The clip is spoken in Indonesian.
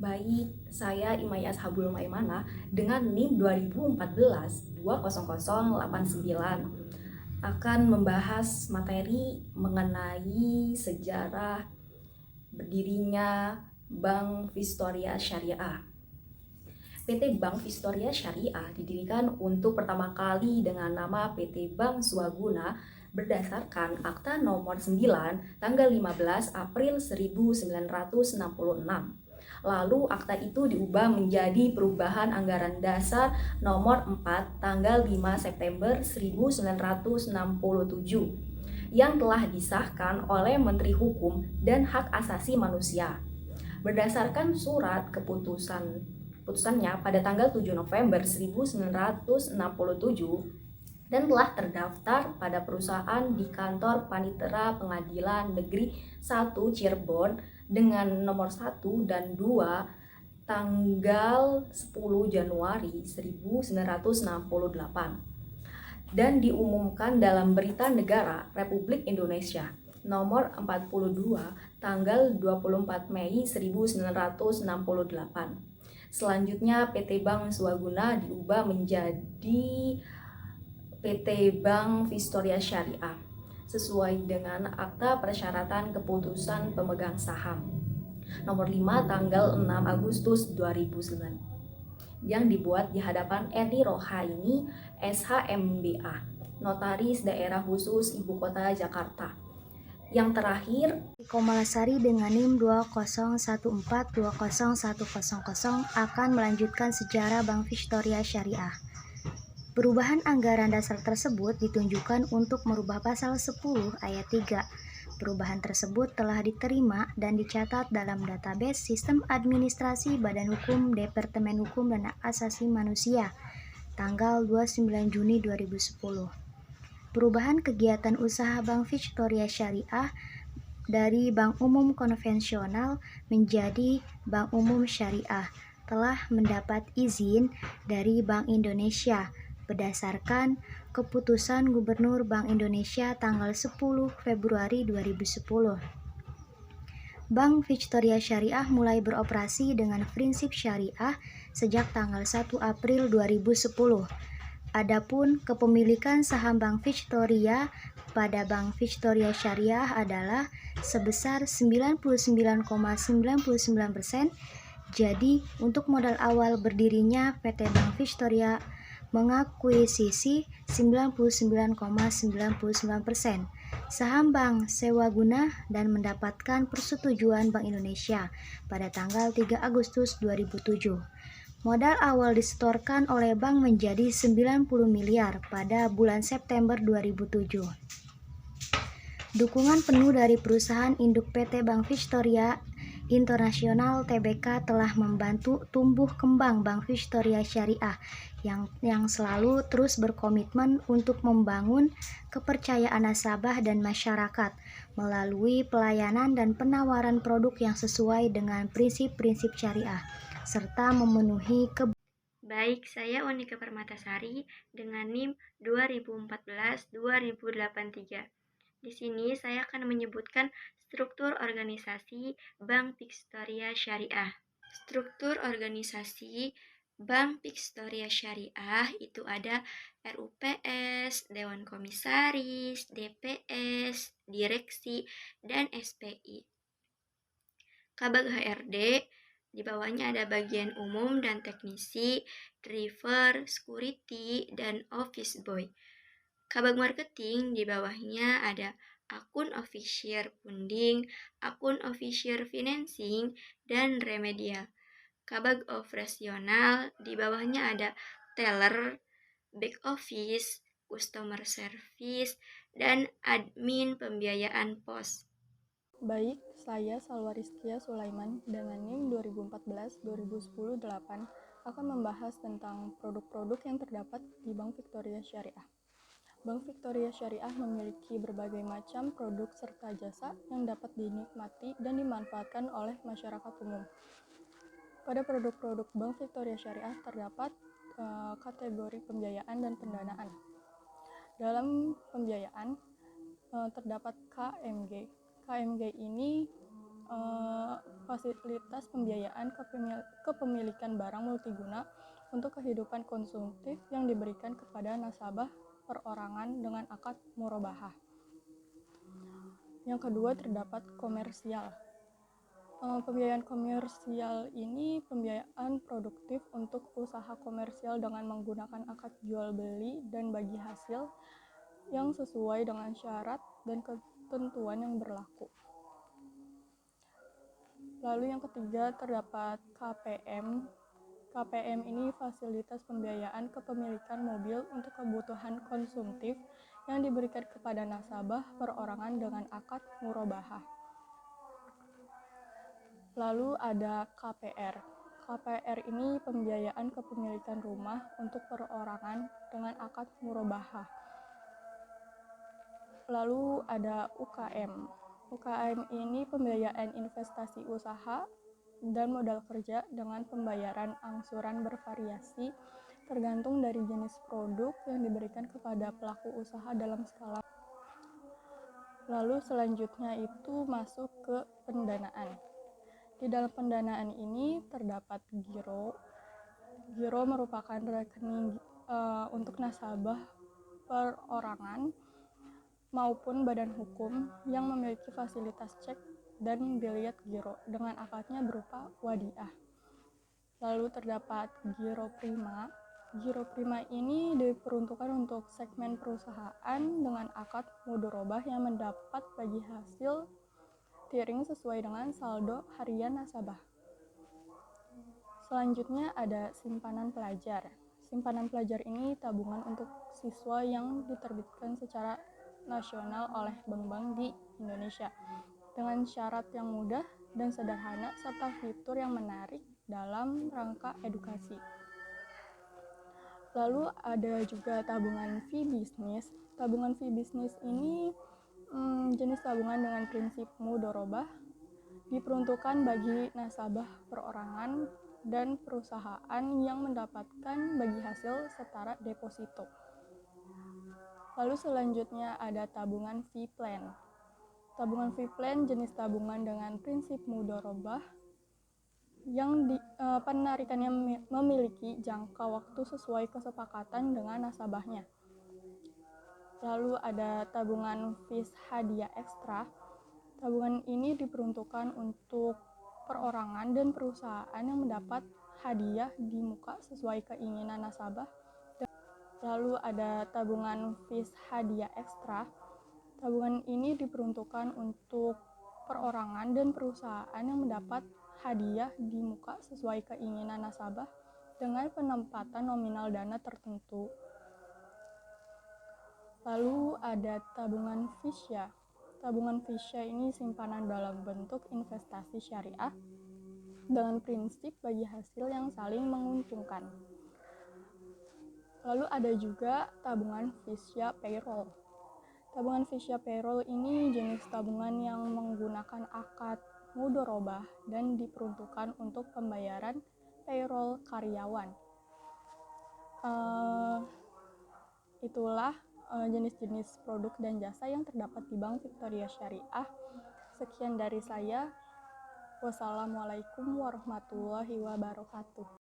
Baik, saya Imai Ashabul Maimanah dengan NIM 2014-20089 akan membahas materi mengenai sejarah berdirinya Bank Vistoria Syariah. PT Bank Vistoria Syariah didirikan untuk pertama kali dengan nama PT Bank Swaguna berdasarkan Akta Nomor 9 tanggal 15 April 1966. Lalu akta itu diubah menjadi Perubahan Anggaran Dasar Nomor 4 tanggal 5 September 1967 yang telah disahkan oleh Menteri Hukum dan Hak Asasi Manusia. Berdasarkan surat keputusannya pada tanggal 7 November 1967 dan telah terdaftar pada perusahaan di kantor Panitera Pengadilan Negeri 1 Cirebon dengan nomor 1 dan 2 tanggal 10 Januari 1968 dan diumumkan dalam Berita Negara Republik Indonesia nomor 42 tanggal 24 Mei 1968. Selanjutnya PT Bank Swaguna diubah menjadi PT Bank Vistoria Syariah sesuai dengan Akta Persyaratan Keputusan Pemegang Saham nomor 5 tanggal 6 Agustus 2009 yang dibuat di hadapan Eni Rohaini SHMBA, Notaris Daerah Khusus Ibu Kota Jakarta. Yang terakhir, Komalasari dengan NIM 2014-20100 akan melanjutkan sejarah Bank Vistoria Syariah. Perubahan anggaran dasar tersebut ditunjukkan untuk merubah pasal 10 ayat 3. Perubahan tersebut telah diterima dan dicatat dalam database Sistem Administrasi Badan Hukum Departemen Hukum dan Hak Asasi Manusia tanggal 29 Juni 2010. Perubahan kegiatan usaha Bank Vistoria Syariah dari Bank Umum Konvensional menjadi Bank Umum Syariah telah mendapat izin dari Bank Indonesia berdasarkan Keputusan Gubernur Bank Indonesia tanggal 10 Februari 2010. Bank Vistoria Syariah mulai beroperasi dengan prinsip syariah sejak tanggal 1 April 2010. Adapun kepemilikan saham Bank Vistoria pada Bank Vistoria Syariah adalah sebesar 99,99%. Jadi, untuk modal awal berdirinya PT Bank Vistoria mengakuisisi 99,99% saham Bank Sewaguna dan mendapatkan persetujuan Bank Indonesia pada tanggal 3 Agustus 2007. Modal awal disetorkan oleh bank menjadi 90 miliar pada bulan September 2007. Dukungan penuh dari perusahaan induk PT Bank Vistoria Internasional Tbk telah membantu tumbuh kembang Bank Vistoria Syariah yang selalu terus berkomitmen untuk membangun kepercayaan nasabah dan masyarakat melalui pelayanan dan penawaran produk yang sesuai dengan prinsip-prinsip syariah serta memenuhi Baik, saya Unika Permatasari dengan NIM 2014-2083. Di sini saya akan menyebutkan struktur organisasi Bank Vistoria Syariah. Struktur organisasi Bank Vistoria Syariah itu ada RUPS, Dewan Komisaris, DPS, Direksi, dan SPI. Kabag HRD, di bawahnya ada bagian umum dan teknisi, driver, security, dan office boy. Kabag marketing, di bawahnya ada akun official funding, akun official financing, dan remedial. Kabag operasional, di bawahnya ada teller, back office, customer service, dan admin pembiayaan pos. Baik, saya Salwa Rizkia Sulaiman dengan NIM 2014-2010-8 akan membahas tentang produk-produk yang terdapat di Bank Vistoria Syariah. Bank Vistoria Syariah memiliki berbagai macam produk serta jasa yang dapat dinikmati dan dimanfaatkan oleh masyarakat umum. Pada produk-produk Bank Vistoria Syariah terdapat kategori pembiayaan dan pendanaan. Dalam pembiayaan terdapat KMG. KMG ini fasilitas pembiayaan kepemilikan barang multiguna untuk kehidupan konsumtif yang diberikan kepada nasabah perorangan dengan akad murabahah. Yang kedua terdapat komersial. Pembiayaan komersial ini pembiayaan produktif untuk usaha komersial dengan menggunakan akad jual beli dan bagi hasil yang sesuai dengan syarat dan ketentuan yang berlaku. Lalu yang ketiga terdapat KPM. KPM ini fasilitas pembiayaan kepemilikan mobil untuk kebutuhan konsumtif yang diberikan kepada nasabah perorangan dengan akad murabahah. Lalu ada KPR. KPR ini pembiayaan kepemilikan rumah untuk perorangan dengan akad murabahah. Lalu ada UKM. UKM ini pembiayaan investasi usaha dan modal kerja dengan pembayaran angsuran bervariasi tergantung dari jenis produk yang diberikan kepada pelaku usaha dalam skala. Lalu selanjutnya itu masuk ke pendanaan. Di dalam pendanaan ini terdapat giro. Giro merupakan rekening untuk nasabah perorangan maupun badan hukum yang memiliki fasilitas cek dan biliet giro dengan akadnya berupa wadiah. Lalu terdapat giro prima. Giro prima ini diperuntukkan untuk segmen perusahaan dengan akad mudharabah yang mendapat bagi hasil tiring sesuai dengan saldo harian nasabah. Selanjutnya ada simpanan pelajar. Simpanan pelajar ini tabungan untuk siswa yang diterbitkan secara nasional oleh bank-bank di Indonesia dengan syarat yang mudah dan sederhana serta fitur yang menarik dalam rangka edukasi. Lalu ada juga tabungan fee bisnis. Tabungan fee bisnis ini jenis tabungan dengan prinsip mudharabah, diperuntukkan bagi nasabah perorangan dan perusahaan yang mendapatkan bagi hasil setara deposito. Lalu selanjutnya ada tabungan fee plan. Tabungan fee plan jenis tabungan dengan prinsip mudharabah yang penarikannya memiliki jangka waktu sesuai kesepakatan dengan nasabahnya. Lalu ada tabungan fees hadiah ekstra. Tabungan ini diperuntukkan untuk perorangan dan perusahaan yang mendapat hadiah di muka sesuai keinginan nasabah. Lalu ada tabungan fees hadiah ekstra. Tabungan ini diperuntukkan untuk perorangan dan perusahaan yang mendapat hadiah di muka sesuai keinginan nasabah dengan penempatan nominal dana tertentu. Lalu ada tabungan fisya. Tabungan fisya ini simpanan dalam bentuk investasi syariah dengan prinsip bagi hasil yang saling menguntungkan. Lalu ada juga tabungan fisya payroll. Tabungan fisya payroll ini jenis tabungan yang menggunakan akad mudharabah dan diperuntukkan untuk pembayaran payroll karyawan. Itulah jenis-jenis produk dan jasa yang terdapat di Bank Victoria Syariah. Sekian dari saya. Wassalamualaikum warahmatullahi wabarakatuh.